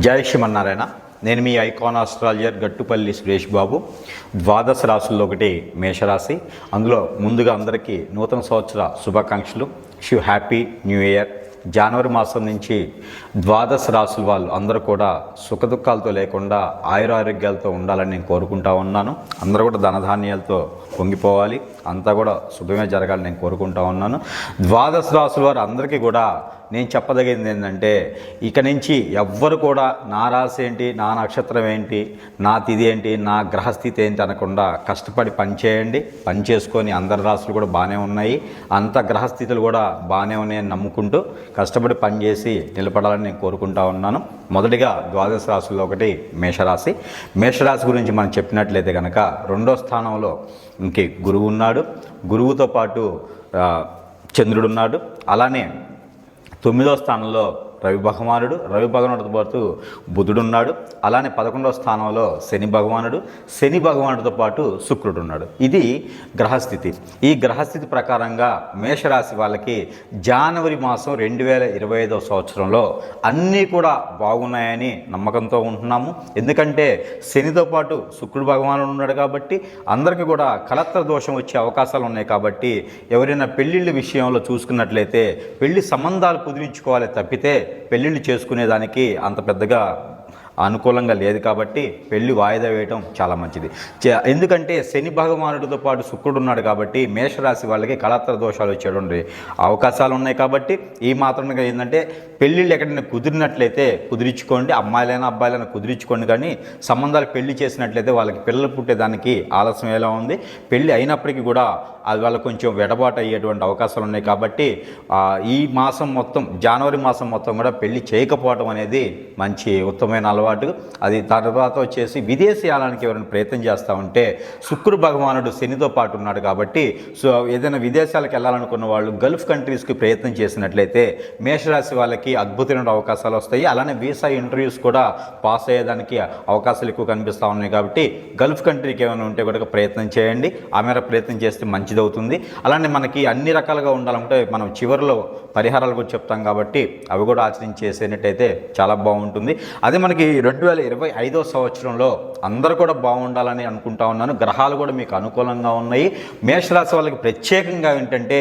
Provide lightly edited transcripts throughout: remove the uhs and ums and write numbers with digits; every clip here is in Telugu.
జై శ్రీమన్నారాయణ. నేను మీ ఐకాన్ ఆస్ట్రాలజర్ గట్టుపల్లి సురేష్ బాబు. ద్వాదశ రాశుల్లో ఒకటి మేషరాశి. అందులో ముందుగా అందరికీ నూతన సంవత్సర శుభాకాంక్షలు. Happy new year. జనవరి మాసం నుంచి ద్వాదశ రాశుల వాళ్ళు అందరూ కూడా సుఖదుఖాలతో లేకుండా ఆయురారోగ్యాలతో ఉండాలని నేను కోరుకుంటా ఉన్నాను. అందరూ కూడా ధనధాన్యాలతో పొంగిపోవాలి, అంతా కూడా శుభమే జరగాలని నేను కోరుకుంటా ఉన్నాను. ద్వాదశ రాశుల వారు అందరికీ కూడా నేను చెప్పదగింది ఏంటంటే, ఇక నుంచి ఎవ్వరు కూడా నా రాశి ఏంటి, నా నక్షత్రం ఏంటి, నా తిథి ఏంటి, నా గ్రహస్థితి ఏంటి అనకుండా కష్టపడి పని చేయండి. పని చేసుకొని అందరి రాశులు కూడా బాగానే ఉన్నాయి, అంత గ్రహస్థితులు కూడా బాగానే ఉన్నాయని నమ్ముకుంటూ కష్టపడి పని చేసి నిలబడాలని నేను కోరుకుంటా ఉన్నాను. మొదటిగా ద్వాదశ రాశుల్లో ఒకటి మేషరాశి. మేషరాశి గురించి మనం చెప్పినట్లయితే కనుక రెండో స్థానంలో ఇంకే గురువు ఉన్నాడు. గురువుతో పాటు చంద్రుడు ఉన్నాడు. అలానే 9వ స్థానంలో రవి భగవానుడితో పాటు బుధుడున్నాడు. అలానే 11వ స్థానంలో శని భగవానుడితో పాటు శుక్రుడు ఉన్నాడు. ఇది గ్రహస్థితి. ఈ గ్రహస్థితి ప్రకారంగా మేషరాశి వాళ్ళకి జనవరి మాసం 2025వ సంవత్సరంలో అన్నీ కూడా బాగున్నాయని నమ్మకంతో ఉంటున్నాము. ఎందుకంటే శనితో పాటు శుక్రుడు భగవానుడు ఉన్నాడు కాబట్టి అందరికీ కూడా కలత్ర దోషం వచ్చే అవకాశాలు ఉన్నాయి. కాబట్టి ఎవరైనా పెళ్ళిళ్ళ విషయంలో చూసుకున్నట్లయితే పెళ్లి సంబంధాలు కుదిరించుకోవాలి తప్పితే పెళ్ళిళ్ళు చేసుకునేదానికి అంత పెద్దగా అనుకూలంగా లేదు. కాబట్టి పెళ్లి వాయిదా వేయడం చాలా మంచిది. ఎందుకంటే శని భగవానుడితో పాటు శుక్రుడు ఉన్నాడు కాబట్టి మేషరాశి వాళ్ళకి కళాత్ర దోషాలు వచ్చేటువంటి అవకాశాలు ఉన్నాయి. కాబట్టి ఈ మాత్రంగా ఏంటంటే పెళ్ళిళ్ళు ఎక్కడైనా కుదిరినట్లయితే కుదిరించుకోండి, అమ్మాయిలైనా అబ్బాయిలైనా కుదిరించుకోండి. కానీ సంబంధాలు పెళ్లి చేసినట్లయితే వాళ్ళకి పిల్లలు పుట్టేదానికి ఆలస్యం ఎలా ఉంది. పెళ్ళి అయినప్పటికీ కూడా అది వాళ్ళకి కొంచెం వెడబాటు అయ్యేటువంటి అవకాశాలు ఉన్నాయి. కాబట్టి ఈ మాసం మొత్తం జనవరి మాసం మొత్తం కూడా పెళ్లి చేయకపోవడం అనేది మంచి ఉత్తమమైన అలవాటు. అది తర్వాత వచ్చేసి విదేశీయాలానికి ఎవరైనా ప్రయత్నం చేస్తూ ఉంటే శుక్ర భగవానుడు శనితో పాటు ఉన్నాడు కాబట్టి ఏదైనా విదేశాలకు వెళ్ళాలనుకున్న వాళ్ళు గల్ఫ్ కంట్రీస్కి ప్రయత్నం చేసినట్లయితే మేషరాశి వాళ్ళకి అద్భుతమైన అవకాశాలు వస్తాయి. అలానే వీసా ఇంటర్వ్యూస్ కూడా పాస్ అయ్యేదానికి అవకాశాలు ఎక్కువ కనిపిస్తూ ఉన్నాయి. కాబట్టి గల్ఫ్ కంట్రీకి ఏమైనా ఉంటే కూడా ప్రయత్నం చేయండి. ఆ మేర ప్రయత్నం చేస్తే మంచిదవుతుంది. అలానే మనకి అన్ని రకాలుగా ఉండాలంటే మనం చివరిలో పరిహారాలు కూడా చెప్తాం కాబట్టి అవి కూడా ఆచరించేసేటట్టయితే చాలా బాగుంటుంది. అదే మనకి 2025వ సంవత్సరంలో అందరూ కూడా బాగుండాలని అనుకుంటా ఉన్నాను. గ్రహాలు కూడా మీకు అనుకూలంగా ఉన్నాయి. మేషరాశి వాళ్ళకి ప్రత్యేకంగా ఏంటంటే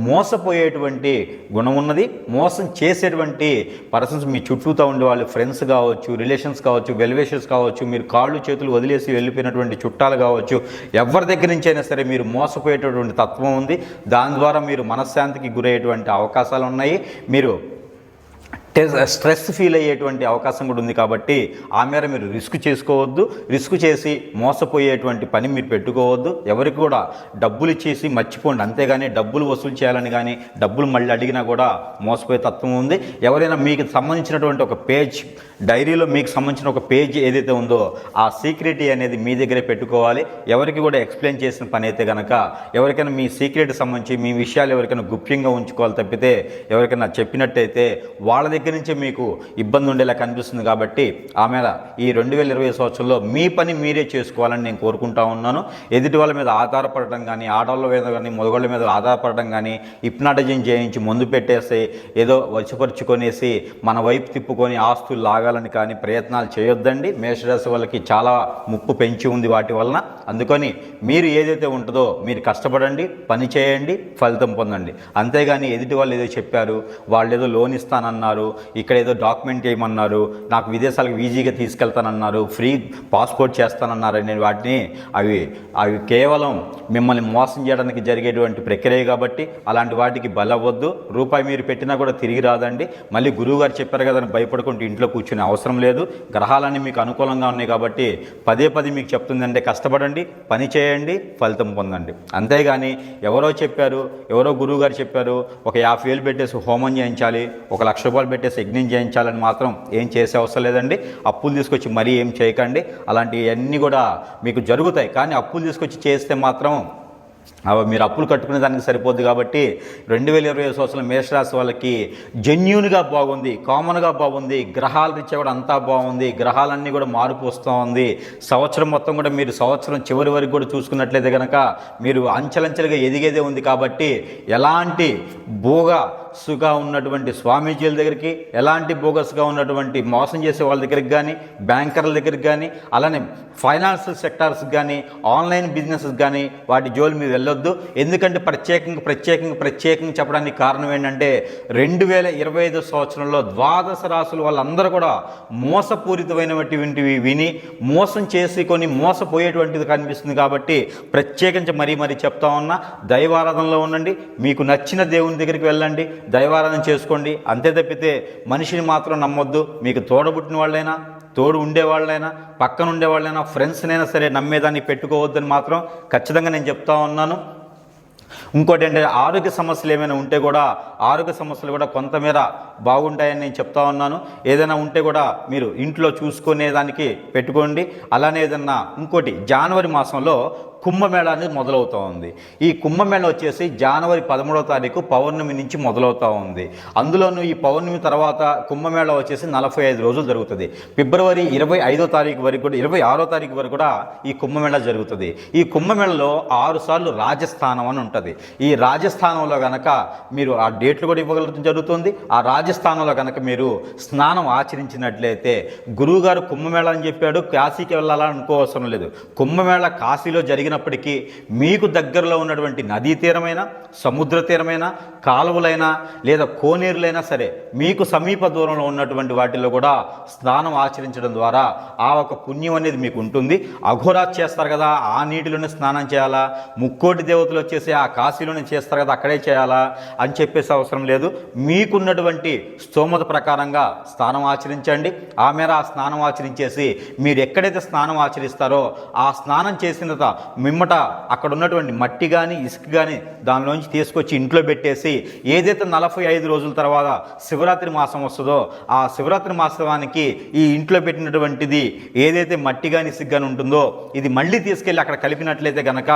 మోసపోయేటువంటి గుణం ఉన్నది. మోసం చేసేటువంటి పర్సన్స్ మీ చుట్టూతో ఉండే వాళ్ళు, ఫ్రెండ్స్ కావచ్చు, రిలేషన్స్ కావచ్చు, వెల్విషర్స్ కావచ్చు, మీరు కాళ్ళు చేతులు వదిలేసి వెళ్ళిపోయినటువంటి చుట్టాలు కావచ్చు, ఎవరి దగ్గర నుంచి అయినా సరే మీరు మోసపోయేటటువంటి తత్వం ఉంది. దాని ద్వారా మీరు మనశ్శాంతికి గురయ్యేటువంటి అవకాశాలు ఉన్నాయి. మీరు స్ట్రెస్ ఫీల్ అయ్యేటువంటి అవకాశం కూడా ఉంది. కాబట్టి ఆ మేర మీరు రిస్క్ చేసుకోవద్దు. రిస్క్ చేసి మోసపోయేటువంటి పని మీరు పెట్టుకోవద్దు. ఎవరికి కూడా డబ్బులు ఇచ్చేసి మర్చిపోండి. అంతేగాని డబ్బులు వసూలు చేయాలని కానీ డబ్బులు మళ్ళీ అడిగినా కూడా మోసపోయే తత్వం ఉంది. ఎవరైనా మీకు సంబంధించినటువంటి ఒక పేజ్, డైరీలో మీకు సంబంధించిన ఒక పేజ్ ఏదైతే ఉందో ఆ సీక్రెట్ అనేది మీ దగ్గరే పెట్టుకోవాలి. ఎవరికి కూడా ఎక్స్ప్లెయిన్ చేసిన పని అయితే కనుక ఎవరికైనా మీ సీక్రెట్ సంబంధించి మీ విషయాలు ఎవరికైనా గుప్యంగా ఉంచుకోవాలి తప్పితే ఎవరికైనా చెప్పినట్టయితే వాళ్ళ దగ్గర నుంచే మీకు ఇబ్బంది ఉండేలా కనిపిస్తుంది. కాబట్టి ఆమె ఈ 2020 సంవత్సరంలో మీ పని మీరే చేసుకోవాలని నేను కోరుకుంటా ఉన్నాను. ఎదుటి వాళ్ళ మీద ఆధారపడటం కానీ, ఆడవాళ్ళ మీద కానీ, మగవాళ్ళ మీద ఆధారపడటం కానీ, హిప్నాటిజం చేయించి ముందు పెట్టేసి ఏదో వశపరుచుకొనేసి మన వైపు తిప్పుకొని ఆస్తులు లాగాలని కానీ ప్రయత్నాలు చేయొద్దండి. మేషరాశి వాళ్ళకి చాలా ముప్పు పెంచి ఉంది వాటి వలన. అందుకని మీరు ఏదైతే ఉంటుందో మీరు కష్టపడండి, పని చేయండి, ఫలితం పొందండి. అంతేగాని ఎదుటి వాళ్ళు ఏదో చెప్పారు, వాళ్ళు ఏదో లోన్ ఇస్తానన్నారు, ఇక్కడ ఏదో డాక్యుమెంట్ చేయమన్నారు, నాకు విదేశాలకు ఈజీగా తీసుకెళ్తానన్నారు, ఫ్రీ పాస్పోర్ట్ చేస్తానన్నారు అనే వాటిని అవి కేవలం మిమ్మల్ని మోసం చేయడానికి జరిగేటువంటి ప్రక్రియ. కాబట్టి అలాంటి వాటికి బలవద్దు. రూపాయి మీరు పెట్టినా కూడా తిరిగి రాదండి. మళ్ళీ గురువుగారు చెప్పారు కదా అని భయపడుకుంటూ ఇంట్లో కూర్చునే అవసరం లేదు. గ్రహాలన్నీ మీకు అనుకూలంగా ఉన్నాయి కాబట్టి పదే మీకు చెప్తుందంటే కష్టపడండి, పని చేయండి, ఫలితం పొందండి. అంతేగాని ఎవరో చెప్పారు, ఎవరో గురువుగారు చెప్పారు, ఒక 50,000 పెట్టేసి హోమం చేయించాలి, 1,00,000 రూపాయలు పెట్టేసి యజ్ఞం చేయించాలని మాత్రం ఏం చేసే అవసరం లేదండి. అప్పులు తీసుకొచ్చి మరీ ఏం చేయకండి. అలాంటివన్నీ కూడా మీకు జరుగుతాయి. కానీ అప్పులు తీసుకొచ్చి చేస్తే మాత్రం మీరు అప్పులు కట్టుకునే దానికి సరిపోద్ది. కాబట్టి 2020 సంవత్సరం మేషరాశి వాళ్ళకి జెన్యూన్గా బాగుంది, కామన్గా బాగుంది. గ్రహాల రీత్యా కూడా అంతా బాగుంది. గ్రహాలన్నీ కూడా మార్పు వస్తూ ఉంది. సంవత్సరం మొత్తం కూడా మీరు సంవత్సరం చివరి వరకు కూడా చూసుకున్నట్లయితే కనుక మీరు అంచెలంచెలుగా ఎదిగేదే ఉంది. కాబట్టి ఎలాంటి బోగస్గా ఉన్నటువంటి స్వామీజీల దగ్గరికి, ఎలాంటి బోగస్గా ఉన్నటువంటి మోసం చేసే వాళ్ళ దగ్గరికి కానీ, బ్యాంకర్ల దగ్గరికి కానీ, అలానే ఫైనాన్షియల్ సెక్టార్స్కి కానీ, ఆన్లైన్ బిజినెస్కి కానీ వాటి జోలి మీరు వెళ్ళొద్దు. ఎందుకంటే ప్రత్యేకంగా చెప్పడానికి కారణం ఏంటంటే 2025 సంవత్సరంలో ద్వాదశ రాశులు వాళ్ళందరూ కూడా మోసపూరితమైనటువంటివి విని మోసం చేసుకొని మోసపోయేటువంటిది కనిపిస్తుంది. కాబట్టి ప్రత్యేకించి మరీ చెప్తా ఉన్నా, దైవారాధనలో ఉండండి. మీకు నచ్చిన దేవుని దగ్గరికి వెళ్ళండి, దైవారాధన చేసుకోండి. అంతే తప్పితే మనిషిని మాత్రం నమ్మొద్దు. మీకు తోడబుట్టిన వాళ్ళైనా, తోడు ఉండేవాళ్ళైనా, పక్కన ఉండేవాళ్ళైనా, ఫ్రెండ్స్నైనా సరే నమ్మేదాన్ని పెట్టుకోవద్దని మాత్రం ఖచ్చితంగా నేను చెప్తా ఉన్నాను. ఇంకోటి ఏంటంటే ఆరోగ్య సమస్యలు ఏమైనా ఉంటే కూడా ఆరోగ్య సమస్యలు కూడా కొంతమేర బాగుంటాయని నేను చెప్తా ఉన్నాను. ఏదైనా ఉంటే కూడా మీరు ఇంట్లో చూసుకునేదానికి పెట్టుకోండి. అలానే ఏదన్నా ఇంకోటి, జనవరి మాసంలో కుంభమేళ అనేది మొదలవుతూ ఉంది. ఈ కుంభమేళ వచ్చేసి జనవరి 13వ తారీఖు పౌర్ణమి నుంచి మొదలవుతూ ఉంది. అందులోనూ ఈ పౌర్ణమి తర్వాత కుంభమేళ వచ్చేసి 45 రోజులు జరుగుతుంది. ఫిబ్రవరి 25వ తారీఖు వరకు కూడా 26వ తారీఖు వరకు కూడా ఈ కుంభమేళ జరుగుతుంది. ఈ కుంభమేళలో 6 సార్లు రాజస్థానం అని ఉంటుంది. ఈ రాజస్థానంలో కనుక మీరు ఆ డేట్లు కూడా ఇవ్వగలగడం జరుగుతుంది. ఆ రాజస్థానంలో కనుక మీరు స్నానం ఆచరించినట్లయితే, గురువుగారు కుంభమేళ అని చెప్పాడు, కాశీకి వెళ్ళాలని అనుకోవసరం లేదు. కుంభమేళ కాశీలో జరిగినప్పటికీ మీకు దగ్గరలో ఉన్నటువంటి నదీ తీరమైనా, సముద్ర తీరమైనా, కాలువలైనా లేదా కోనేరులైనా సరే మీకు సమీప దూరంలో ఉన్నటువంటి వాటిల్లో కూడా స్నానం ఆచరించడం ద్వారా ఆ ఒక పుణ్యం అనేది మీకు ఉంటుంది. అఘోరాత్ చేస్తారు కదా, ఆ నీటిలోనే స్నానం చేయాలా, ముక్కోటి దేవతలు వచ్చేసి ఆ కాశీలోనే చేస్తారు కదా, అక్కడే చేయాలా అని చెప్పేసి అవసరం లేదు. మీకున్నటువంటి స్తోమత ప్రకారంగా స్నానం ఆచరించండి. ఆ మేర ఆ స్నానం ఆచరించేసి మీరు ఎక్కడైతే స్నానం ఆచరిస్తారో ఆ స్నానం చేసిన మిమ్మట అక్కడ ఉన్నటువంటి మట్టి కానీ, ఇసుక కానీ దానిలోంచి తీసుకొచ్చి ఇంట్లో పెట్టేసి, ఏదైతే 45 రోజుల తర్వాత శివరాత్రి మాసం వస్తుందో ఆ శివరాత్రి మాసానికి ఈ ఇంట్లో పెట్టినటువంటిది ఏదైతే మట్టి కానీ, ఇసుక కానీ ఉంటుందో ఇది మళ్ళీ తీసుకెళ్ళి అక్కడ కలిపినట్లయితే కనుక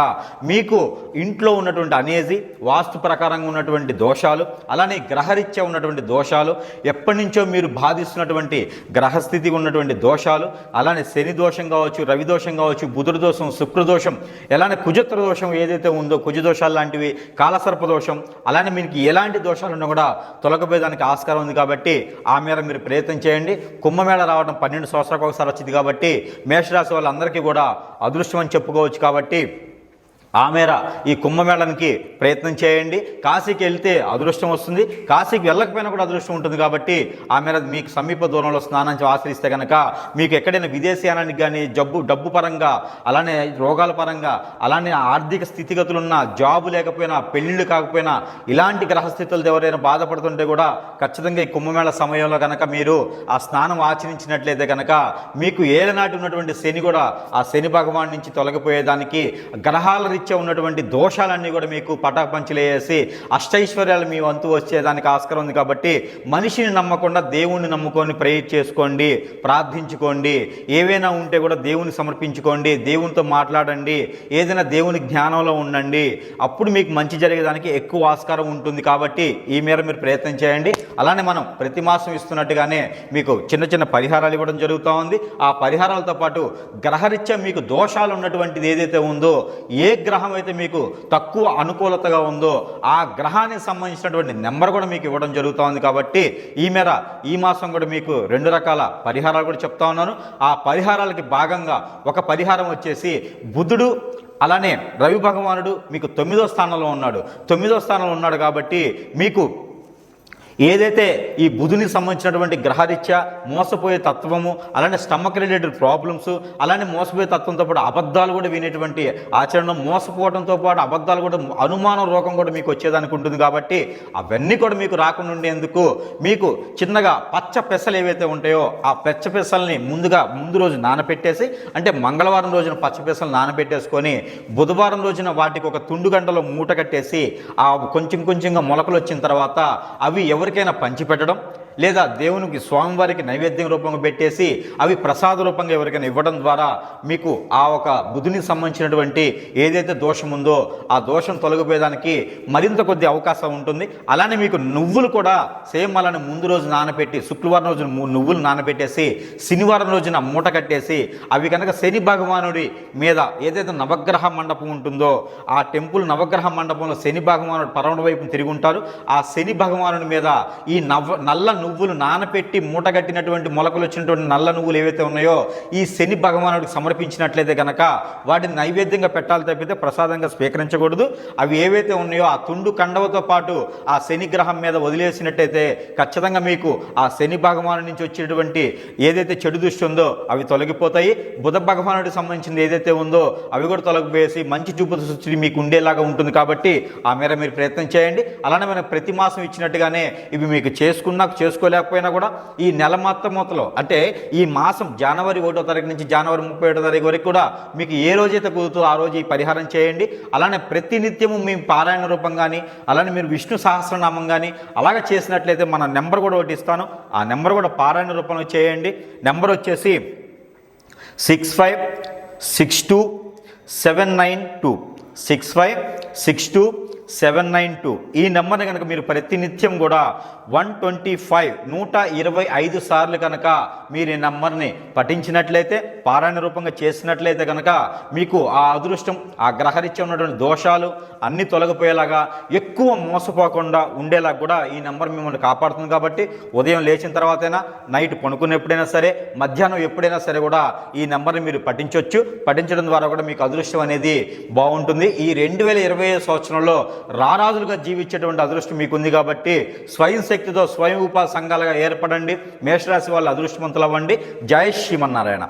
మీకు ఇంట్లో ఉన్నటువంటి అనేజీ, వాస్తు ప్రకారంగా ఉన్నటువంటి దోషాలు, అలానే గ్రహరీత్యా ఉన్నటువంటి దోషాలు, ఎప్పటి నుంచో మీరు బాధిస్తున్నటువంటి గ్రహస్థితి ఉన్నటువంటి దోషాలు, అలానే శని దోషం కావచ్చు, రవి దోషం కావచ్చు, బుధుడు దోషం, శుక్రదోషం, ఎలానే కుజత్ర దోషం ఏదైతే ఉందో, కుజదోషాలు లాంటివి, కాలసర్ప దోషం, అలానే మీకు ఎలాంటి దోషాలున్నా కూడా తొలగిపోయేదానికి ఆస్కారం ఉంది. కాబట్టి ఆ మేర మీరు ప్రయత్నం చేయండి. కుంభమేళ రావడం 12 సంవత్సరాలకు ఒకసారి వచ్చింది కాబట్టి మేషరాశి వాళ్ళందరికీ కూడా అదృష్టం అని చెప్పుకోవచ్చు. కాబట్టి ఆ మేర ఈ కుంభమేళానికి ప్రయత్నం చేయండి. కాశీకి వెళ్తే అదృష్టం వస్తుంది, కాశీకి వెళ్ళకపోయినా కూడా అదృష్టం ఉంటుంది. కాబట్టి ఆ మేర మీకు సమీప దూరంలో స్నానం ఆచరిస్తే కనుక మీకు ఎక్కడైనా విదేశీయానానికి కానీ, డబ్బు పరంగా, అలానే రోగాల పరంగా, అలానే ఆర్థిక స్థితిగతులున్న, జాబు లేకపోయినా, పెళ్ళిళ్ళు కాకపోయినా, ఇలాంటి గ్రహస్థితులతో ఎవరైనా బాధపడుతుంటే కూడా ఖచ్చితంగా ఈ కుంభమేళ సమయంలో కనుక మీరు ఆ స్నానం ఆచరించినట్లయితే కనుక మీకు ఏలనాటి ఉన్నటువంటి శని కూడా ఆ శని భగవాన్ నుంచి తొలగిపోయేదానికి, గ్రహాల ఉన్నటువంటి దోషాలన్నీ కూడా మీకు పటాపంచలేసి అష్టైశ్వర్యాలు మీ వంతు వచ్చేదానికి ఆస్కారం ఉంది. కాబట్టి మనిషిని నమ్మకుండా దేవుణ్ణి నమ్ముకొని ప్రేయర్ చేసుకోండి, ప్రార్థించుకోండి. ఏవైనా ఉంటే కూడా దేవుని సమర్పించుకోండి, దేవునితో మాట్లాడండి, ఏదైనా దేవుని జ్ఞానంలో ఉండండి. అప్పుడు మీకు మంచి జరిగేదానికి ఎక్కువ ఆస్కారం ఉంటుంది. కాబట్టి ఈ మేర మీరు ప్రయత్నం చేయండి. అలానే మనం ప్రతి మాసం ఇస్తున్నట్టుగానే మీకు చిన్న పరిహారాలు ఇవ్వడం జరుగుతూ ఉంది. ఆ పరిహారాలతో పాటు గ్రహరీత్యా మీకు దోషాలు ఉన్నటువంటిది ఏదైతే ఉందో, ఏ గ్రహం అయితే మీకు తక్కువ అనుకూలతగా ఉందో ఆ గ్రహానికి సంబంధించినటువంటి నెంబర్ కూడా మీకు ఇవ్వడం జరుగుతూ ఉంది. కాబట్టి ఈ మేర ఈ మాసం కూడా మీకు 2 రకాల పరిహారాలు కూడా చెప్తా ఉన్నాను. ఆ పరిహారాలకి భాగంగా ఒక పరిహారం వచ్చేసి బుధుడు, అలానే రవి భగవానుడు మీకు 9వ స్థానంలో ఉన్నాడు. 9వ స్థానంలో ఉన్నాడు కాబట్టి మీకు ఏదైతే ఈ బుధునికి సంబంధించినటువంటి గ్రహరీత్యా మోసపోయే తత్వము, అలానే స్టమక్ రిలేటెడ్ ప్రాబ్లమ్స్, అలానే మోసపోయే తత్వంతో పాటు అబద్ధాలు కూడా వినేటువంటి ఆచరణ, మోసపోవడంతో పాటు అబద్ధాలు కూడా, అనుమానం రోగం కూడా మీకు వచ్చేదానికి ఉంటుంది. కాబట్టి అవన్నీ కూడా మీకు రాకుండా ఉండేందుకు మీకు చిన్నగా పచ్చ పెసలు ఏవైతే ఉంటాయో ఆ పచ్చ పెసల్ని ముందు రోజు నానబెట్టేసి, అంటే మంగళవారం రోజున పచ్చ పెసలు నానబెట్టేసుకొని బుధవారం రోజున వాటికి ఒక తుండు గంటలో మూట కట్టేసి ఆ కొంచెంగా మొలకలు వచ్చిన తర్వాత అవి ఎవరికైనా పంచిపెట్టడం, లేదా దేవునికి స్వామివారికి నైవేద్యం రూపంగా పెట్టేసి అవి ప్రసాద రూపంగా ఎవరికైనా ఇవ్వడం ద్వారా మీకు ఆ ఒక బుధునికి సంబంధించినటువంటి ఏదైతే దోషం ఉందో ఆ దోషం తొలగిపోయేదానికి మరింత కొద్ది అవకాశం ఉంటుంది. అలానే మీకు నువ్వులు కూడా సేమ్ అలానే ముందు రోజు నానబెట్టి శుక్రవారం రోజు నువ్వులు నానబెట్టేసి శనివారం రోజున మూట కట్టేసి అవి కనుక శని భగవానుడి మీద ఏదైతే నవగ్రహ మండపం ఉంటుందో ఆ టెంపుల్ నవగ్రహ మండపంలో శని భగవానుడు పరమణ వైపు తిరిగి ఉంటారు. ఆ శని భగవానుడి మీద ఈ నల్ల నువ్వులు నానపెట్టి మూట కట్టినటువంటి మొలకలు వచ్చినటువంటి నల్ల నువ్వులు ఏవైతే ఉన్నాయో ఈ శని భగవానుడికి సమర్పించినట్లయితే కనుక వాటిని నైవేద్యంగా పెట్టాలి తప్పితే ప్రసాదంగా స్వీకరించకూడదు. అవి ఏవైతే ఉన్నాయో ఆ తుండు కండవతో పాటు ఆ శని గ్రహం మీద వదిలేసినట్టయితే ఖచ్చితంగా మీకు ఆ శని భగవాను నుంచి వచ్చేటువంటి ఏదైతే చెడు దృష్టి ఉందో అవి తొలగిపోతాయి. బుధ భగవానుడికి సంబంధించింది ఏదైతే ఉందో అవి కూడా తొలగిపోయేసి మంచి చూపు దృష్టి మీకు ఉండేలాగా ఉంటుంది. కాబట్టి ఆ మేర మీరు ప్రయత్నం చేయండి. అలానే మనం ప్రతి మాసం ఇచ్చినట్టుగానే ఇవి మీకు చేసుకోలేకపోయినా కూడా ఈ నెల మొత్తంలో అంటే ఈ మాసం జనవరి 1వ తారీఖు నుంచి జనవరి 31వ తారీఖు వరకు కూడా మీకు ఏ రోజైతే కుదురుతుందో ఆ రోజు ఈ పరిహారం చేయండి. అలానే ప్రతి నిత్యము మీ పారాయణ రూపం కానీ అలానే మీరు విష్ణు సహస్రనామం కానీ అలాగే చేసినట్లయితే మన నెంబర్ కూడా ఒకటి ఇస్తాను. ఆ నెంబర్ కూడా పారాయణ రూపంలో చేయండి. నెంబర్ వచ్చేసి 65627992 65627992. ఈ నెంబర్ని కనుక మీరు ప్రతినిత్యం కూడా 125 సార్లు కనుక మీరు ఈ నెంబర్ని పఠించినట్లయితే పారాయణ రూపంగా చేసినట్లయితే కనుక మీకు ఆ అదృష్టం ఆ గ్రహరీత్యం ఉన్నటువంటి దోషాలు అన్నీ తొలగిపోయేలాగా ఎక్కువ మోసపోకుండా ఉండేలాగా కూడా ఈ నెంబర్ మిమ్మల్ని కాపాడుతుంది. కాబట్టి ఉదయం లేచిన తర్వాతైనా నైట్ పడుకునేప్పుడైనా సరే మధ్యాహ్నం ఎప్పుడైనా సరే కూడా ఈ నెంబర్ని మీరు పఠించవచ్చు. పఠించడం ద్వారా కూడా మీకు అదృష్టం అనేది బాగుంటుంది. ఈ 2025 సంవత్సరంలో రారాజులుగా జీవించేటువంటి అదృష్టం మీకుంది. కాబట్టి స్వయం శక్తితో స్వయం ఉపాధి సంఘాలుగా ఏర్పడండి. మేషరాశి వాళ్ళు అదృష్టవంతులు అవ్వండి. జై శ్రీమన్నారాయణ.